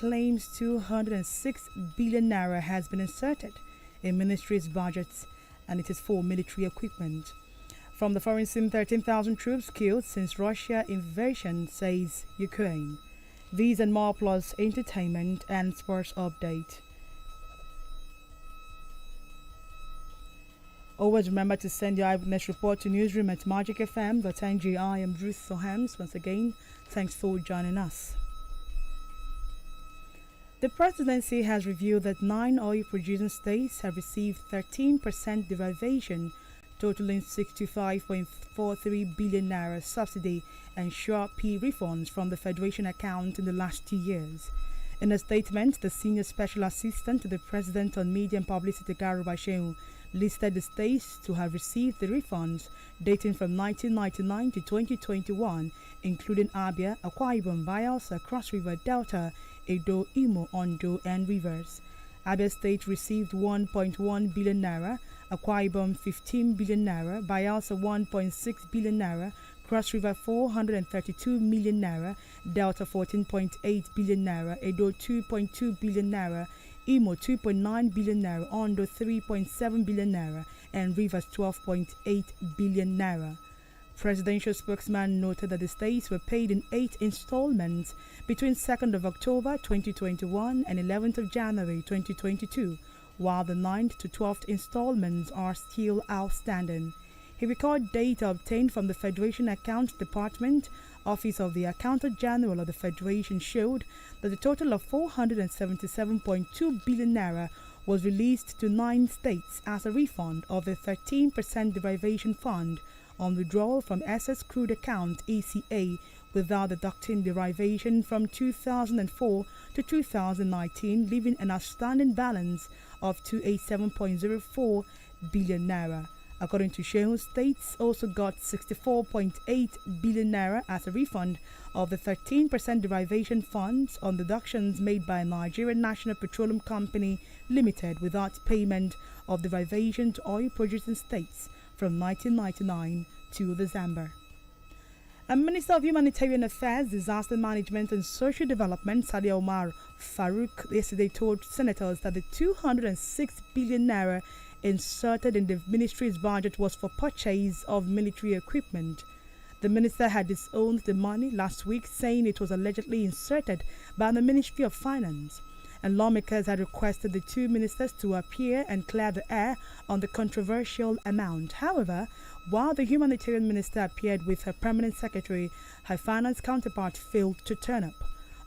claims 206 billion naira has been inserted in ministry's budgets, and it is for military equipment. From the foreign scene, 13,000 troops killed since Russia invasion, says Ukraine. These and more plus entertainment and sports update. Always remember to send your eyewitness report to newsroom at magicfm.ng. I am Ruth Ohams. Once again, thanks for joining us. The presidency has revealed that 9 oil-producing states have received 13% derivation, totaling 65.43 billion naira subsidy and Sure P refunds from the Federation account in the last 2 years. In a statement, the senior special assistant to the president on media and publicity, Garuba Shehu, listed the states to have received the refunds dating from 1999 to 2021, including Abia, Akwa Ibom, Bayelsa, Cross River, Delta, Edo, Imo, Ondo, and Rivers. Abia State received 1.1 billion naira, Akwa Ibom 15 billion naira, Bayelsa 1.6 billion naira, Cross River 432 million naira, Delta 14.8 billion naira, Edo 2.2 billion naira, Imo 2.9 billion naira, Ondo 3.7 billion naira, and Rivers 12.8 billion naira. Presidential spokesman noted that the states were paid in 8 installments between 2nd of October 2021 and 11th of January 2022, while the 9th to 12th installments are still outstanding. He recorded data obtained from the Federation Accounts Department, Office of the Accountant General of the Federation, showed that a total of 477.2 billion naira was released to 9 states as a refund of the 13% derivation fund on withdrawal from excess crude account ECA without deducting derivation from 2004 to 2019, leaving an outstanding balance of 287.04 billion naira. According to Shehu, states also got 64.8 billion naira as a refund of the 13% derivation funds on deductions made by Nigerian National Petroleum Company Limited without payment of derivation to oil-producing states from 1999 to December. A Minister of Humanitarian Affairs, Disaster Management and Social Development, Sadia Omar Farouk, yesterday told senators that the 206 billion naira inserted in the ministry's budget was for purchase of military equipment. The minister had disowned the money last week, saying it was allegedly inserted by the Ministry of Finance, and lawmakers had requested the two ministers to appear and clear the air on the controversial amount. However, while the humanitarian minister appeared with her permanent secretary, her finance counterpart failed to turn up.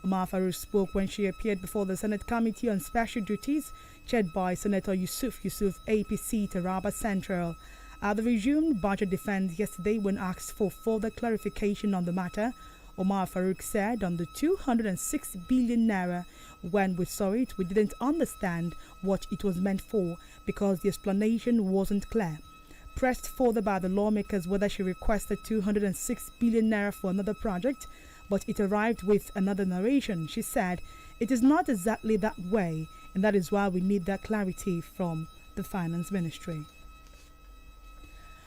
Omar Farouk spoke when she appeared before the Senate Committee on Special Duties, chaired by Senator Yusuf APC Taraba Central. At the resumed budget defense yesterday, when asked for further clarification on the matter, Omar Farouk said on the 206 billion naira, when we saw it, we didn't understand what it was meant for because the explanation wasn't clear. Pressed further by the lawmakers whether she requested 206 billion naira for another project, but it arrived with another narration, she said, "It is not exactly that way, and that is why we need that clarity from the Finance Ministry."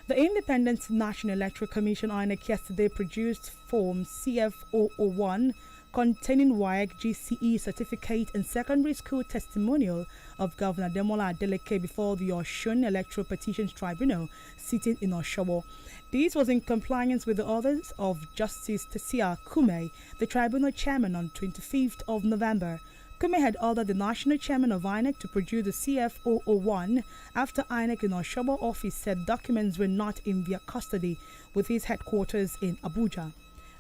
The Independent National Electoral Commission INEC yesterday produced Form CF001 containing WAEC GCE certificate and secondary school testimonial of Governor Demola Adeleke before the Osun Electoral Petitions Tribunal sitting in Oshobo. This was in compliance with the orders of Justice Tessia Kume, the tribunal chairman, on 25th of November. Kume had ordered the national chairman of INEC to produce the CF001 after INEC in Oshobo office said documents were not in their custody with its headquarters in Abuja.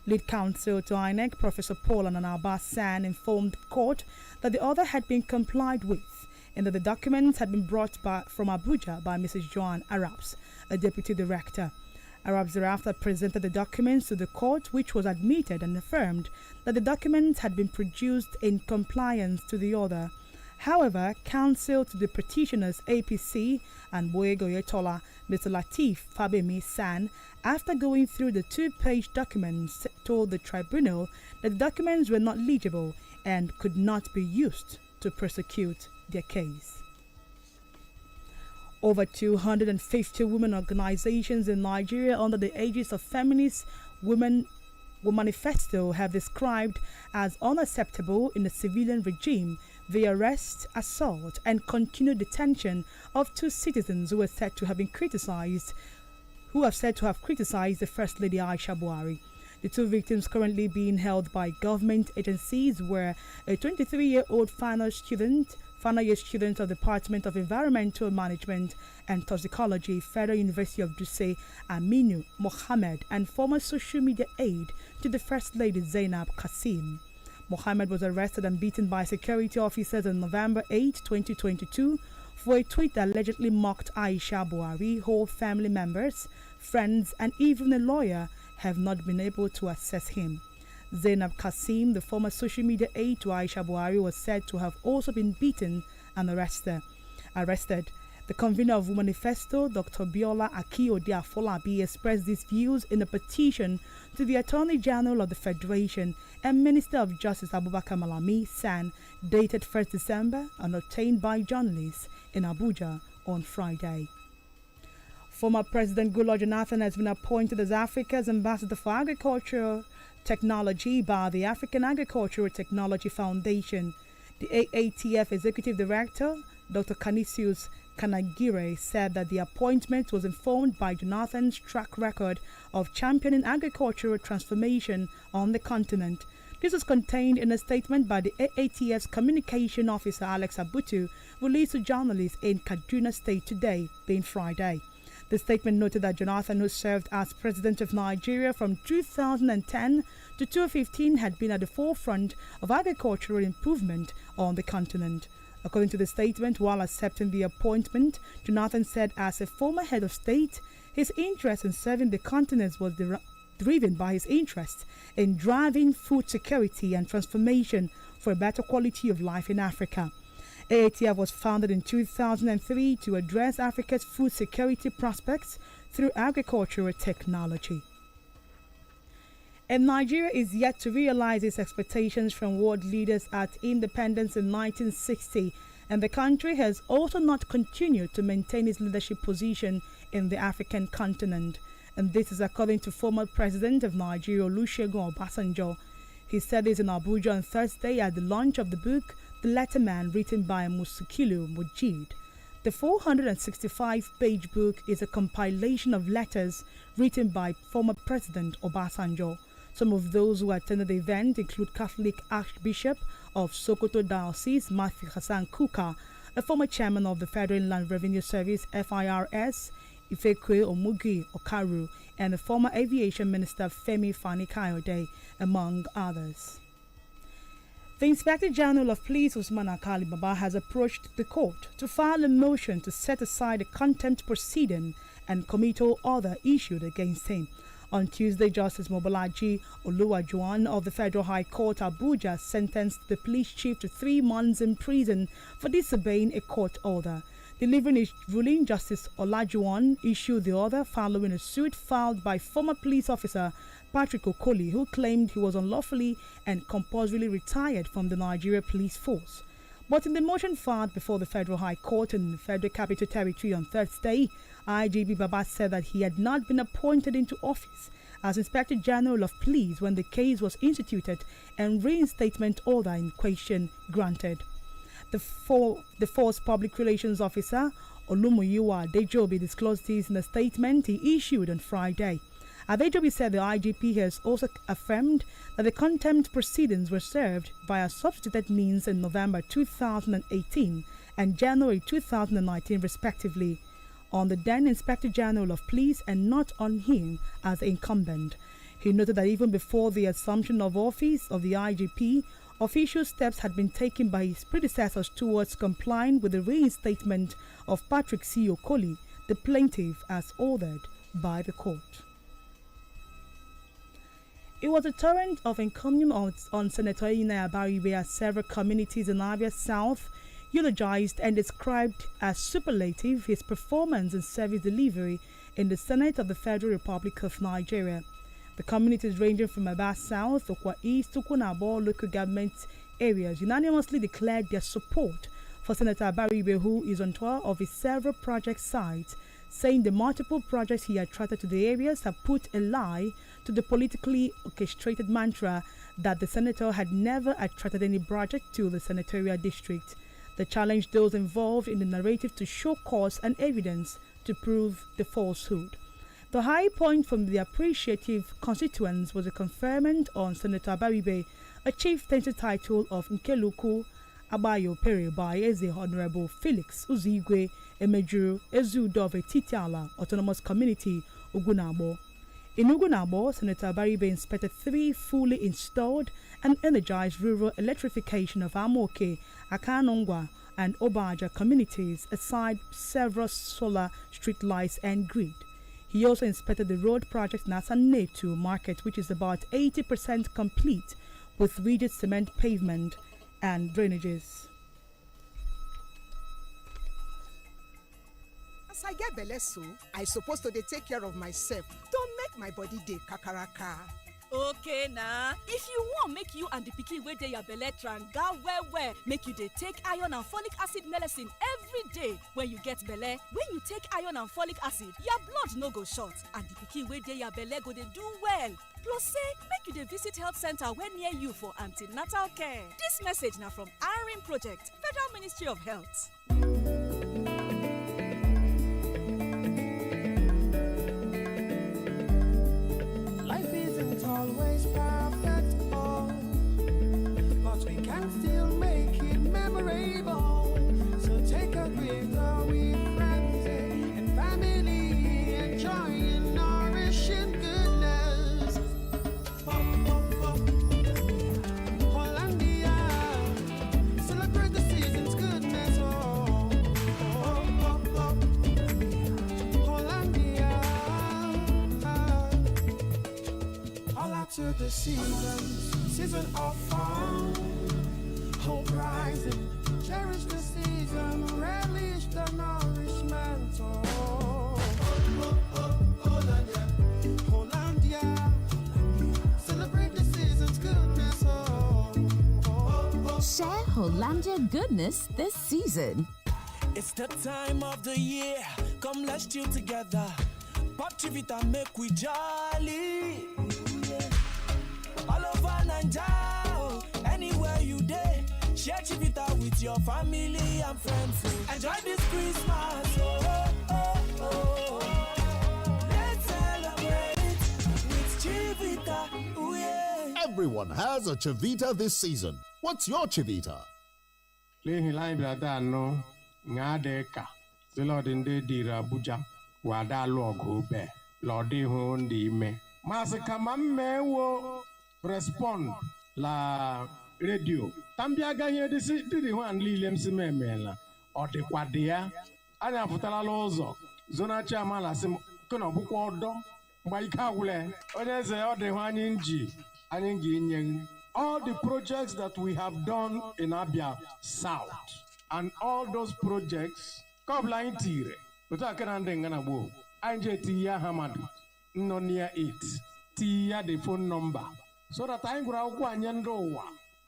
Lead counsel to INEC, Professor Paul Ananaba San, informed the court that the order had been complied with and that the documents had been brought from Abuja by Mrs. Joan Arabs, a deputy director. Arabs thereafter presented the documents to the court, which was admitted and affirmed that the documents had been produced in compliance to the order. However, counsel to the petitioners APC and Boyego Yetola, Mr. Latif Fabemi San, after going through the 2-page documents, told the tribunal that the documents were not legible and could not be used to prosecute their case. Over 250 women organizations in Nigeria under the aegis of Feminist Women manifesto have described as unacceptable in the civilian regime the arrest, assault, and continued detention of 2 citizens who are said to have criticized the First Lady Aisha Buhari. The 2 victims currently being held by government agencies were a 23-year-old final year student of the Department of Environmental Management and Toxicology, Federal University of Dusse, Aminu Mohammed, and former social media aide to the First Lady Zainab Kasim. Mohammed was arrested and beaten by security officers on November 8, 2022 for a tweet that allegedly mocked Aisha Buhari. Whole family members, friends, and even a lawyer have not been able to access him. Zainab Kasim, the former social media aide to Aisha Buhari, was said to have also been beaten and arrested. The convener of Manifesto, Dr. Biola Akiode Afolabi, expressed these views in a petition to the Attorney General of the Federation and Minister of Justice Abubakar Malami San, dated 1st December and obtained by journalists in Abuja on Friday. Former President Goodluck Jonathan has been appointed as Africa's ambassador for agricultural technology by the African Agricultural Technology Foundation. The AATF Executive Director, Dr. Canisius Kanagire, said that the appointment was informed by Jonathan's track record of championing agricultural transformation on the continent. This was contained in a statement by the AATF's Communication Officer Alex Abutu, released to journalists in Kaduna State today, being Friday. The statement noted that Jonathan, who served as President of Nigeria from 2010 to 2015, had been at the forefront of agricultural improvement on the continent. According to the statement, while accepting the appointment, Jonathan said as a former head of state, his interest in serving the continent was driven by his interest in driving food security and transformation for a better quality of life in Africa. AATF was founded in 2003 to address Africa's food security prospects through agricultural technology. And Nigeria is yet to realize its expectations from world leaders at independence in 1960, and the country has also not continued to maintain its leadership position in the African continent. And this is according to former President of Nigeria, Olusegun Obasanjo. He said this in Abuja on Thursday at the launch of the book, The Letterman, written by Musikilu Mujid. The 465-page book is a compilation of letters written by former President Obasanjo. Some of those who attended the event include Catholic Archbishop of Sokoto Diocese, Matthew Hassan Kuka, a former chairman of the Federal Inland Revenue Service, FIRS, Ifekwe Omugi Okaru, and the former aviation minister Femi Fani-Kayode, among others. The Inspector General of Police, Usman Akali Baba, has approached the court to file a motion to set aside a contempt proceeding and commit all order issued against him. On Tuesday, Justice Mobolaji Oluwajuwon of the Federal High Court, Abuja, sentenced the police chief to 3 months in prison for disobeying a court order. Delivering his ruling, Justice Olajuwon issued the order following a suit filed by former police officer Patrick Okoli, who claimed he was unlawfully and compulsorily retired from the Nigeria Police Force. But in the motion filed before the Federal High Court in the Federal Capital Territory on Thursday, IGB Baba said that he had not been appointed into office as Inspector General of Police when the case was instituted and reinstatement order in question granted. The force public relations officer Olumuyiwa Adejobi disclosed this in a statement he issued on Friday. Adejobi said the IGP has also affirmed that the contempt proceedings were served via substituted means in November 2018 and January 2019 respectively on the then Inspector General of Police and not on him as incumbent. He noted that even before the assumption of office of the IGP, official steps had been taken by his predecessors towards complying with the reinstatement of Patrick C. Okoli, the plaintiff, as ordered by the court. It was a torrent of encomium on Senator Ina Abaribe as several communities in Abia South eulogized and described as superlative his performance and service delivery in the Senate of the Federal Republic of Nigeria. The communities ranging from Abia South, Okwa East, Tukunabo local government areas unanimously declared their support for Senator Abaribe, who is on tour of his several project sites, saying the multiple projects he attracted to the areas have put a lie to the politically orchestrated mantra that the senator had never attracted any project to the senatorial district. They challenged those involved in the narrative to show cause and evidence to prove the falsehood. The high point from the appreciative constituents was a conferment on Senator Abaribe, a chieftaincy title of Nkeluku Abayo Pere by the Honorable Felix Uzigwe Emejuru Ezudove Titiala Autonomous Community, Ugunabo. In Ugunabo, Senator Abaribe inspected 3 fully installed and energized rural electrification of Amoke, Akanongwa, and Obaja communities, aside several solar street lights and grid. He also inspected the road project Nasanetu Market, which is about 80% complete, with rigid cement pavement and drainages. As I get belle so, I supposed to take care of myself. Don't make my body dey kakaraka. Okay na, if you want make you and the pikin wey dey your belle tranga well, make you dey take iron and folic acid medicine every day when you get belle. When you take iron and folic acid, your blood no go short and the pikin wey dey your belle go dey do well. Plus say make you dey visit health center wey near you for antenatal care. This message na from ARIM Project, Federal Ministry of Health. Always perfect, oh, but we can still make it memorable. So take a breather with friends and family, enjoying nourishing goodness. Hollandia, celebrate the season's goodness. Hollandia. To the season of fall, hope rising, cherish the season, relish the nourishment. Hollandia, celebrate the season's goodness. Share Hollandia goodness this season. It's the time of the year, come let's chill together. Pop Chivita make we jolly. All over Naija, anywhere you dey, share Chivita with your family and friends. Enjoy this Christmas, let's celebrate with Chivita, ooh yeah. Everyone has a Chivita this season. What's your Chivita? Lehi lai brada no ngadeka zilodinde dira Abuja wada logo be lodi hundi me masaka mamme wo respond la radio tambia ganye didi wan lilem simemela odikwadia anya futala lozo zona chama la sim kono bukwa odo mgba ike agwule onye ze odi anyị nji anyị ngi all the projects that we have done in Abia South and all those projects kobla intire uta kana ndengana bo anje tiya hamadu no near it tiya the phone number so that I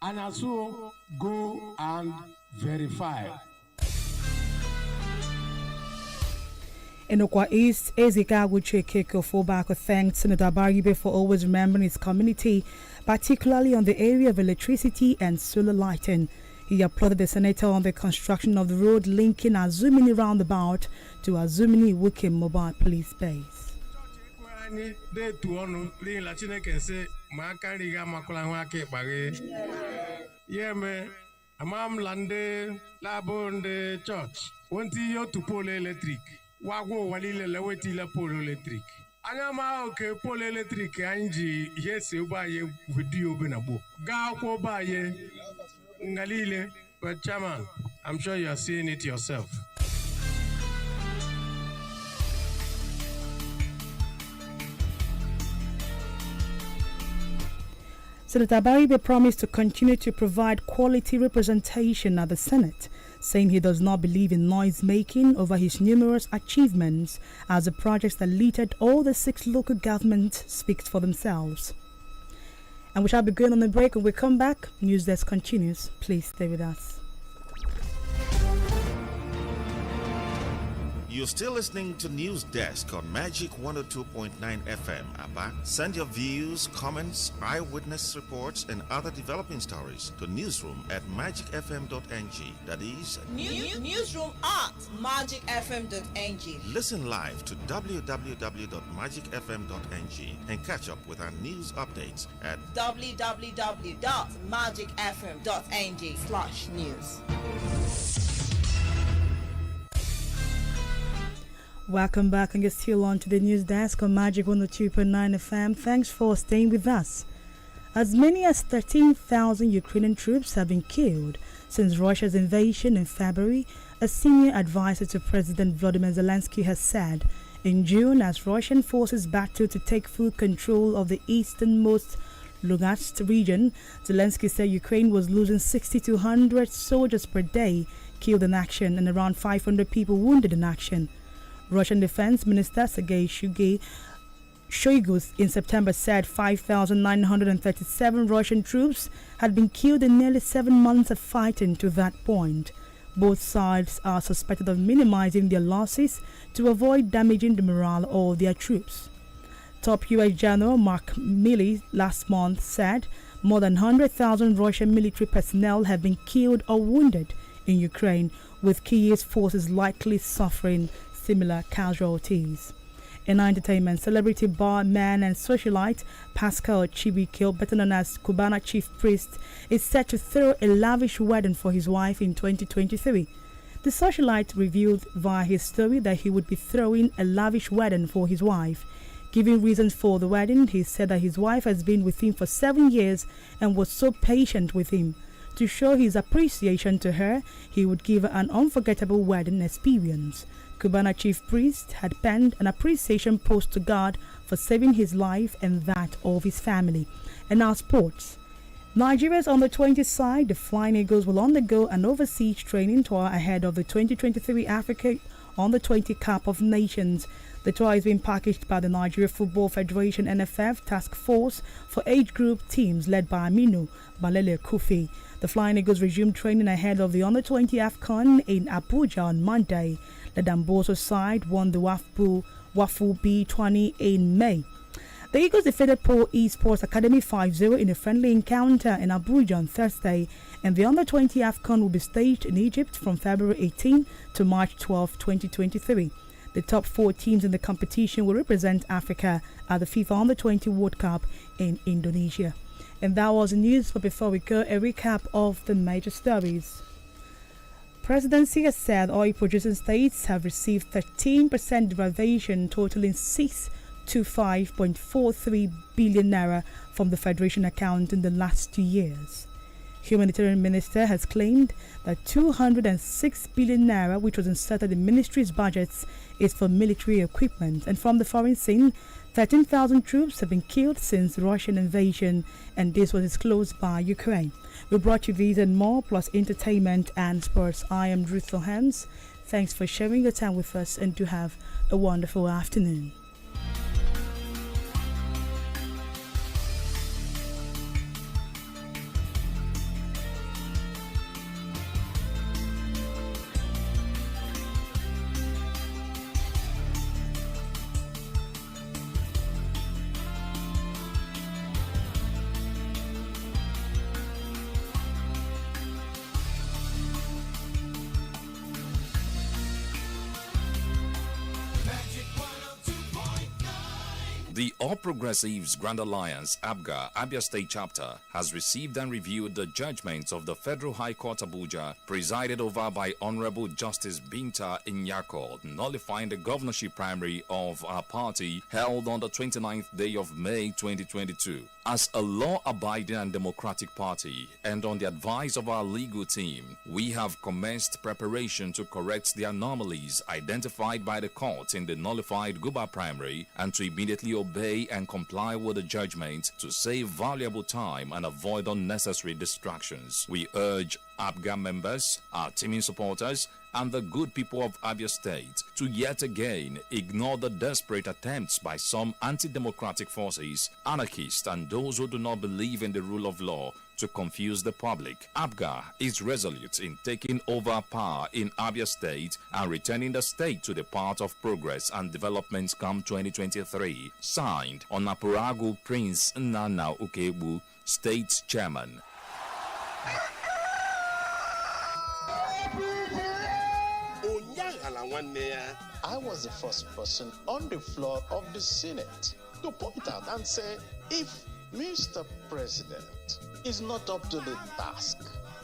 and also go and verify. In Okwa East, Ezeka Agwuchekeke Fobako thanked Senator Abaribe for always remembering his community, particularly on the area of electricity and solar lighting. He applauded the senator on the construction of the road linking Azumini roundabout to Azumini Wikim Mobile Police Base. De tu onu li la Chineke se ma kari ga makula ho ake pare yeme amam lande labonde church wonti yo tu pole electric wago walile leweti la pole electric anya ma oke pole electric anji yese ba ye video benabo ga ko ba ye ngalile but chairman I'm sure you are seeing it yourself. Senator Abaribe promised to continue to provide quality representation at the Senate, saying he does not believe in noise-making over his numerous achievements, as the projects that littered all the 6 local governments speak for themselves. And we shall be going on a break. When we come back, News Desk continues. Please stay with us. You're still listening to News Desk on Magic 102.9 FM, Aba. Send your views, comments, eyewitness reports, and other developing stories to newsroom at magicfm.ng. That is newsroom at magicfm.ng. Listen live to www.magicfm.ng and catch up with our news updates at www.magicfm.ng/news. Welcome back, and you're still on to the news desk on Magic 102.9 FM. Thanks for staying with us. As many as 13,000 Ukrainian troops have been killed since Russia's invasion in February, a senior advisor to President Volodymyr Zelensky has said. In June, as Russian forces battled to take full control of the easternmost Lugansk region, Zelensky said Ukraine was losing 6,200 soldiers per day killed in action and around 500 people wounded in action. Russian Defense Minister Sergei Shoigu in September said 5,937 Russian troops had been killed in nearly 7 months of fighting to that point. Both sides are suspected of minimizing their losses to avoid damaging the morale of their troops. Top U.S. General Mark Milley last month said more than 100,000 Russian military personnel have been killed or wounded in Ukraine, with Kiev's forces likely suffering similar casualties. In entertainment, celebrity barman and socialite Pascal Chibikil, better known as Cubana Chief Priest, is set to throw a lavish wedding for his wife in 2023. The socialite revealed via his story that he would be throwing a lavish wedding for his wife. Giving reasons for the wedding, he said that his wife has been with him for 7 years and was so patient with him. To show his appreciation to her, he would give her an unforgettable wedding experience. Cubana Chief Priest had penned an appreciation post to God for saving his life and that of his family. And now sports. Nigeria's under-20 side, the Flying Eagles, will undergo an overseas training tour ahead of the 2023 Africa Under-20 Cup of Nations. The tour is being packaged by the Nigeria Football Federation NFF Task Force for age group teams led by Aminu Balele Kufi. The Flying Eagles resumed training ahead of the Under-20 AFCON in Abuja on Monday. The Damboso side won the Wafu B20 in May. The Eagles defeated Paul Esports Academy 5-0 in a friendly encounter in Abuja on Thursday, and the Under-20 AFCON will be staged in Egypt from February 18 to March 12, 2023. The top 4 teams in the competition will represent Africa at the FIFA Under-20 World Cup in Indonesia. And that was the news, but before we go, a recap of the major stories. Presidency has said oil producing states have received 13% derivation totaling 625.43 billion naira from the Federation account in the last 2 years. Humanitarian Minister has claimed that 206 billion naira, which was inserted in ministry's budgets, is for military equipment. And from the foreign scene, 13,000 troops have been killed since the Russian invasion, and this was disclosed by Ukraine. We brought you these and more, plus entertainment and sports. I am Ruth Ohams. Thanks for sharing your time with us, and do have a wonderful afternoon. The All Progressives Grand Alliance ABGA Abia State Chapter has received and reviewed the judgments of the Federal High Court Abuja, presided over by Honorable Justice Binta Inyako, nullifying the governorship primary of our party held on the 29th day of May 2022. As a law-abiding and democratic party, and on the advice of our legal team, we have commenced preparation to correct the anomalies identified by the court in the nullified Guba primary and to immediately obey and comply with the judgment to save valuable time and avoid unnecessary distractions. We urge ABGA members, our teaming supporters, and the good people of Abia State to yet again ignore the desperate attempts by some anti-democratic forces, anarchists, and those who do not believe in the rule of law to confuse the public. ABGA is resolute in taking over power in Abia State and returning the state to the path of progress and development come 2023. Signed, Onapuragu Prince Nana Ukegbu, State Chairman. I was the first person on the floor of the Senate to point out and say, if Mr. President is not up to the task,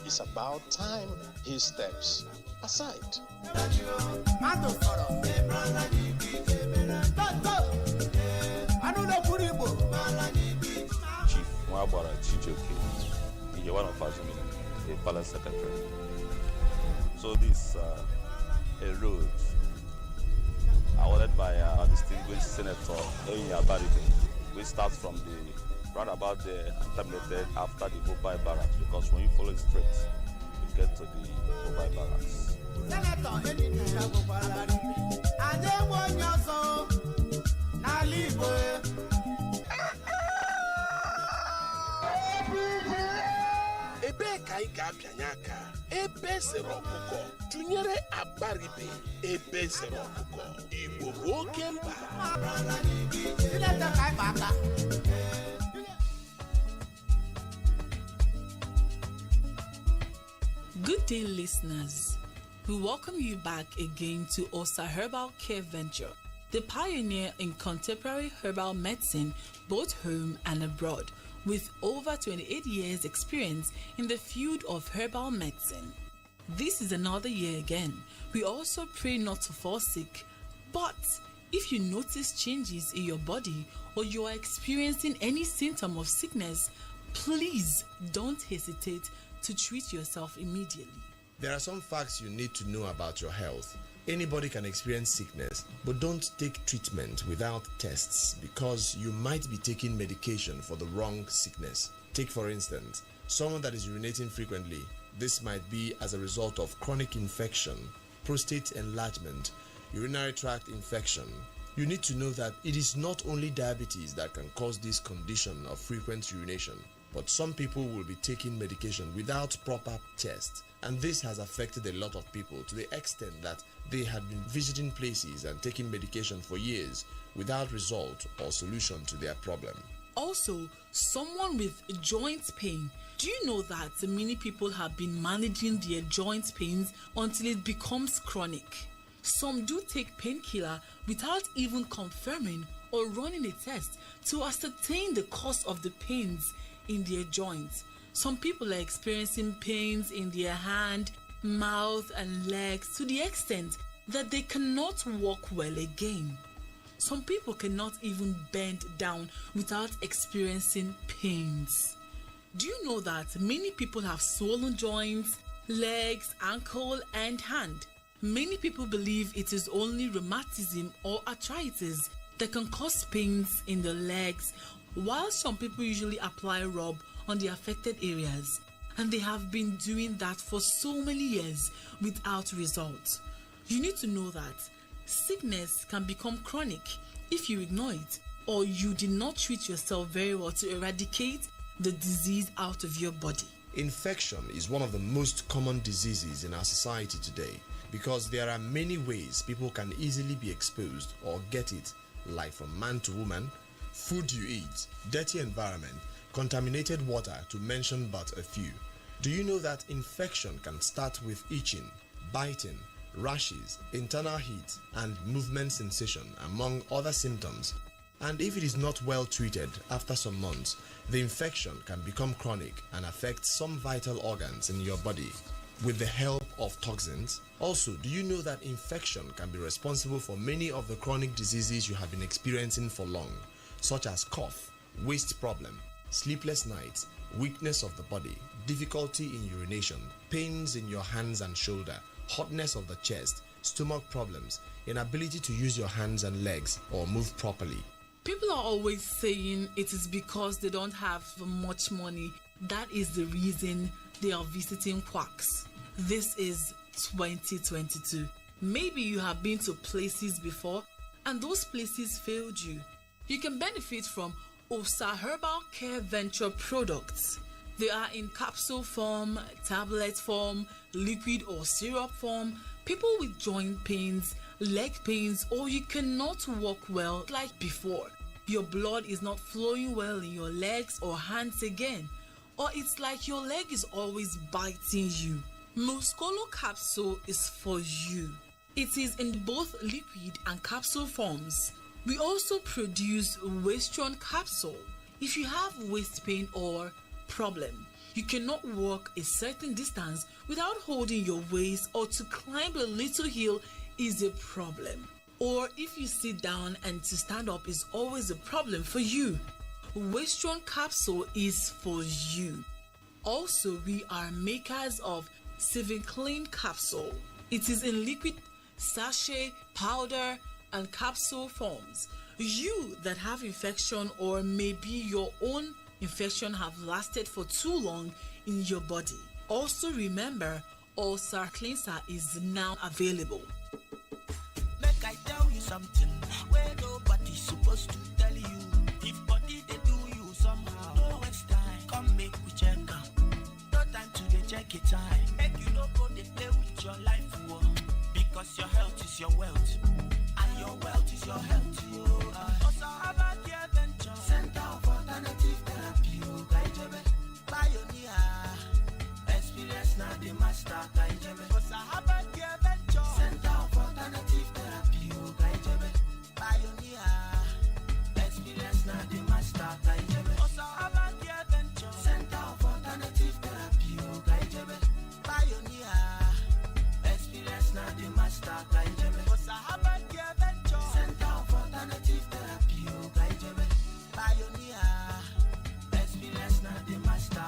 it's about time he steps aside. Chief Mwabara Chijoke, you're one of us, the Palace Secretary. So this a road awarded by our distinguished Senator Enya Baride, which starts from the roundabout there and terminated after the mobile barracks, because when you follow it straight, you get to the mobile barracks. Ebe ka ị ga-abịanye aka ebe sere ọkụkọ tụnyere abaribe ebe sere ọkụkọ Igbo bụ oke mba. Good day, listeners. We welcome you back again to Osa Herbal Care Venture, the pioneer in contemporary herbal medicine both home and abroad, with over 28 years experience in the field of herbal medicine. This is another year again. We also pray not to fall sick, but if you notice changes in your body or you are experiencing any symptom of sickness, please don't hesitate to treat yourself immediately. There are some facts you need to know about your health. Anybody can experience sickness, but don't take treatment without tests because you might be taking medication for the wrong sickness. Take for instance, someone that is urinating frequently. This might be as a result of chronic infection, prostate enlargement, urinary tract infection. You need to know that it is not only diabetes that can cause this condition of frequent urination, but some people will be taking medication without proper tests. And this has affected a lot of people to the extent that they had been visiting places and taking medication for years without result or solution to their problem. Also, someone with joint pain. Do you know that many people have been managing their joint pains until it becomes chronic? Some do take painkiller without even confirming or running a test to ascertain the cause of the pains in their joints. Some people are experiencing pains in their hand, mouth, and legs to the extent that they cannot walk well again. Some people cannot even bend down without experiencing pains. Do you know that many people have swollen joints, legs, ankle, and hand? Many people believe it is only rheumatism or arthritis that can cause pains in the legs, while some people usually apply rub on the affected areas, and they have been doing that for so many years without results. You need to know that sickness can become chronic if you ignore it or you did not treat yourself very well to eradicate the disease out of your body. Infection is one of the most common diseases in our society today because there are many ways people can easily be exposed or get it, like from man to woman, food you eat, dirty environment, contaminated water, to mention but a few. Do you know that infection can start with itching, biting, rashes, internal heat, and movement sensation, among other symptoms? And if it is not well treated after some months, the infection can become chronic and affect some vital organs in your body with the help of toxins. Also, do you know that infection can be responsible for many of the chronic diseases you have been experiencing for long, such as cough, waist problem, sleepless nights, weakness of the body, difficulty in urination, pains in your hands and shoulder, hotness of the chest, stomach problems, inability to use your hands and legs or move properly? People are always saying it is because they don't have much money. That is the reason they are visiting quacks. This is 2022. Maybe you have been to places before and those places failed you. You can benefit from OSA Herbal Care Venture products. They are in capsule form, tablet form, liquid or syrup form. People with joint pains, leg pains, or you cannot walk well like before. Your blood is not flowing well in your legs or hands again, or it's like your leg is always biting you. Muscolo capsule is for you. It is in both liquid and capsule forms. We also produce Waistron capsule. If you have waist pain or problem, you cannot walk a certain distance without holding your waist, or to climb a little hill is a problem, or if you sit down and to stand up is always a problem for you, Waistron capsule is for you. Also, we are makers of Seven Clean capsule. It is in liquid, sachet, powder and capsule forms. You that have infection, or maybe your own infection have lasted for too long in your body, also remember Ulcer Cleanser is now available. Make I tell you something where nobody's supposed to tell you. If body they do you somehow, no waste time, come make we check out. No time to dey check it time. Make you no go dey play with your life, oh, because your health is your wealth, and your wealth is your health. Also have a care venture, Center of Alternative Therapy, Pioneer, experience now the master, also have a care venture, Center of Alternative Therapy, Pioneer, experience now the master, also have a care venture, Center of Alternative Therapy, Pioneer, experience now the master, also have a care venture, Center of Alternative Therapy, Pioneer, experience now the master,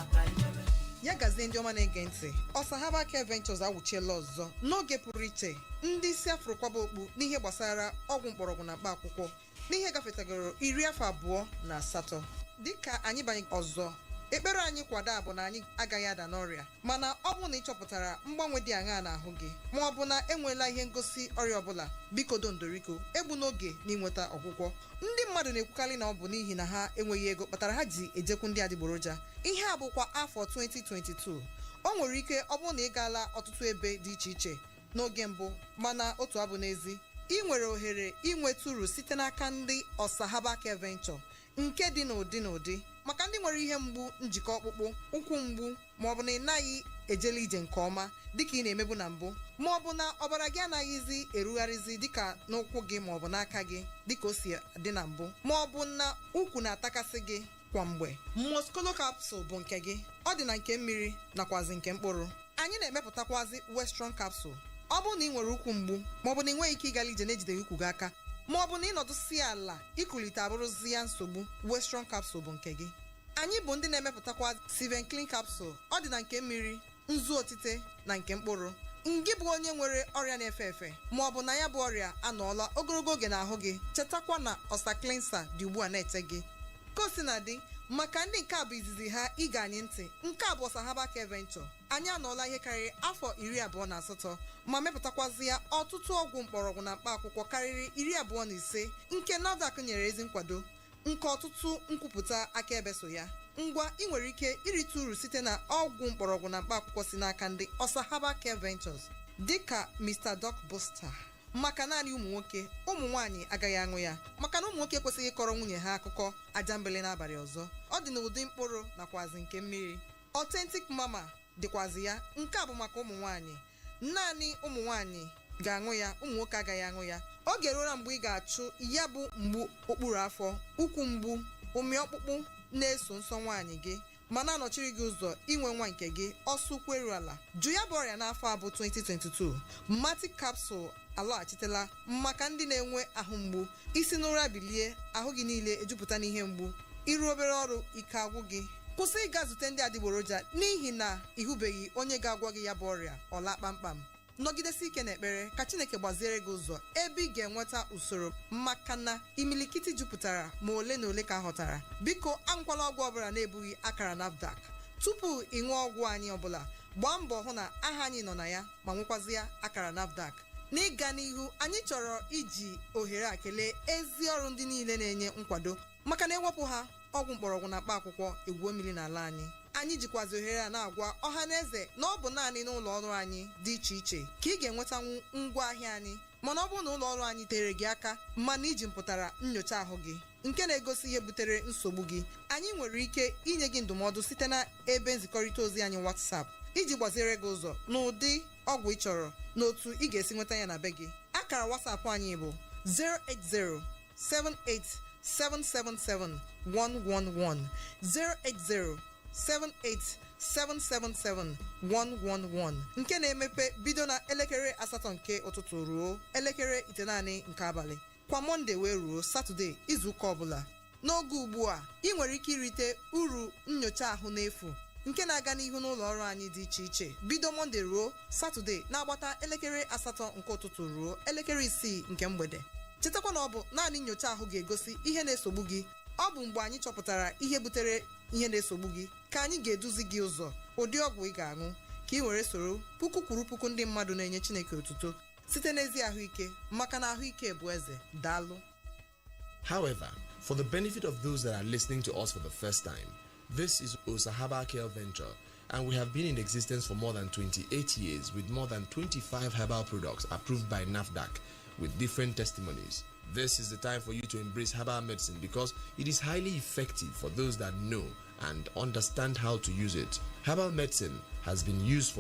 ya gazie ndị ọma na-ege ntị. Ọsahaba Care Ventures awụchiela ọzọ n'oge pụrụ iche ndị isi afro kwaba okpu n'ihe gbasara ọgwụ mkpọrọgwụ na mkpa akwụkwọ n'ihe gafetagoro 28 dịka anyị banye ọzọ. Ekpere anyị kwado bụ na anyị agaghị ada n'ọrịa, mana ọ bụ na ị chọpụtara mgbanwe dị aṅaa n'ahụ gị, ma ọ bụ na enweela ihe ngosi ọrịa ọbụla, biko dondoriko egbu n'oge na ịnweta ọgwụgwọ. Ndị mmadụ na-ekwukarị na ọ bụ n'ihi na ha enweghị ego kpatara ha ji ejekwu ndị adịgboroja. Ihe a bụkwa afọ 2022. O nwere ike ọ bụrụ na ị gaala ọtụtụ ebe dị iche iche n'oge mbụ, mana otu abụ n'ezi, ị nwere ohere inweta uru site n'aka ndị Ọsahaba Care Venture nke dị n'ụdị maka ndị nwere ihe mgbu njikọ ọkpụkpụ, ụkwụ mgbu, ma ọ bụ na ị naghị ejele ije nke ọma dịka ị na-emebu na mbụ, ma ọ bụ na ọbara gị anaghịzi erugharịzi dịka n'ụkwụ gị ma ọ bụ n'aka gị dịka o si dị na mbụ, ma ọ bụ na ụkwụ na-atakasị gị kwa mgbe. Muscolo capsule bụ nke gị. Ọ dị na nke mmiri nakwazi nke mkpụrụ. Anyị na-emepụtakwazi Waistron capsule. Ọ bụrụ na ị nwere ụkwụ mgbu, ma ọ bụ na ị nweghị ike ịgala ije na-ejideghị ụkwụ gị aka, ma ọ bụ na ịnọdụsi ala ikulite abụrụzi ya nsogbu, Waistron capsule bụ nke gị. Anyị bụ ndị na-emepụtakwa Seven Clean capsule. Ọ dị na nke mmiri, nzu otite na nke mkpụrụ. Ngị bụ onye nwere ọrịa na-efe efe, ma ọ bụ na ya bụ ọrịa anọọla ogologo oge n'ahụ gị, chetakwa na Ulcer Cleanser dị ugbu a na-eche gị. Kosinadị, maka ndị nke a bụ izizi ha ige anyị ntị, nke a bụ Ọsahaba Care Venture. Anyị anọọla ihe karịrị afọ 28 ma mepụtakwazi ya ọtụtụ ọgwụ mkpọrọgwụ na mkpa akwụkwọ karịrị 25 nke NAFDAC nyere ezi nkwado, nke ọtụtụ nkwupụta akaebe so ya. Ngwa, ị nwere ike irite uru site na ọgwụ mkpọrọgwụ na mkpa akwụkwọ si n'aka ndị Ọsahaba Care Ventures dịka Mr. Doc Buster maka naanị ụmụ nwoke. Ụmụ nwaanyị agaghị aṅụ ya maka na ụmụ nwoke ekwesịghị ịkọrọ nwunye ha akụkọ ajambele n'abalị ọzọ. Ọ dị n'ụdị mkpụrụ nakwazi nke mmiri. Authentic Mama dịkwazi ya, nke a bụ maka ụmụ nwaanyị. Naanị ụmụ nwaanyị ga-aṅụ ya, ụmụ nwoke agaghị aṅụ ya. Oge ruola mgbe ị ga-achụ ya bụ mgbu okpuru afọ, ụkwụ mgbu, ụmị ọkpụkpụ na-eso nsọ nwaanyị gị ma na-anọchiri gị ụzọ inwe nwa nke gị ọsọ ụkwụ eru ala. Jụ ya bụ ọrịa n'afọ a bụ 2022. Matic capsule alọghachitela maka ndị na-enwe ahụ mgbu, isi n'ụra bilie, ahụ gị niile ejupụta n'ihe mgbu, iru obere ọrụ ike agwụ gị. Kwụsị ịga zute ndị adịgboroja n'ihi na ịhụbeghị onye ga-agwọ gị ya bụ ọrịa ọla kpamkpam. Nọgidesi ike n'ekpere ka Chineke gbaziere gị ụzọ ebe ị ga-enweta usoro, maka na imilikiti jupụtara ma ole na ole ka aghọtara. Biko aṅụkwala ọgwụ ọbụla na-ebughị akara NAFDAC. Tupu ị ṅụọ ọgwụ anyị ọbụla, gbaa mbọ hụ na aha anyị nọ na ya ma nwekwazịa akara NAFDAC. N'ịga n'ihu, anyị chọrọ iji ohere a kelee ezi ọrụ ndị niile na-enye nkwado maka na ewepụ ha ọgwụ mkpọrọgwụ na mkpa akwụkwọ egwuo mmiri n'ala anyị. Anyị jikwazi ohere a na-agwa ọha na eze na ọ bụ naanị n'ụlọ ọrụ anyị dị iche iche ka ị ga-enwetanwu ngwa ahịa anyị, mana ọ bụrụ na ụlọ ọrụ anyị tere gị aka mana iji mpụtara nyocha ahụ gị nke na-egosi ihe butere nsogbu gị, anyị nwere ike inye gị ndụmọdụ site na ebe nzikọrịta ozi anyị WhatsApp iji gbaziere gị ụzọ n'ụdị ọgwụ ị chọrọ na otu ị ga-esi nweta ya na be gị. Akara WhatsApp anyị bụ 08078777111 08078777111 nke na-emepe bido na elekere 8 nke ụtụtụ ruo elekere 9 nke abalị kwa Mọnde wee ruo Satọde izuụka ọbụla. N'oge ugbu a ị nwere ike irite uru nyocha ahụ n'efu nke na-aga n'ihu n'ụlọ ọrụ anyị dị iche iche bido Mọnde ruo Satọde na-agbata elekere 8 nke ụtụtụ ruo elekere 6 nke mgbede. Chetakwa na ọ bụ naanị nyocha ahụ ga-egosi ihe na-esogbu gị. Ọ bụ mgbe anyị chọpụtara ihe butere ihe na-esogbu gị ka anyị ga-eduzi gị ụzọ ụdị ọgwụ ị ga-aṅụ ka ị were soro puku kwuru puku ndị mmadụ na-enye Chineke otuto site n'ezi ahụike maka na ahụike bụ eze. Daalụ. However, for the benefit of those that are listening to us for the first time, this is Osa Herbal Care Venture, and we have been in existence for more than 28 years with more than 25 herbal products approved by NAFDAC with different testimonies. This is the time for you to embrace herbal medicine because it is highly effective for those that know and understand how to use it. Herbal medicine has been used for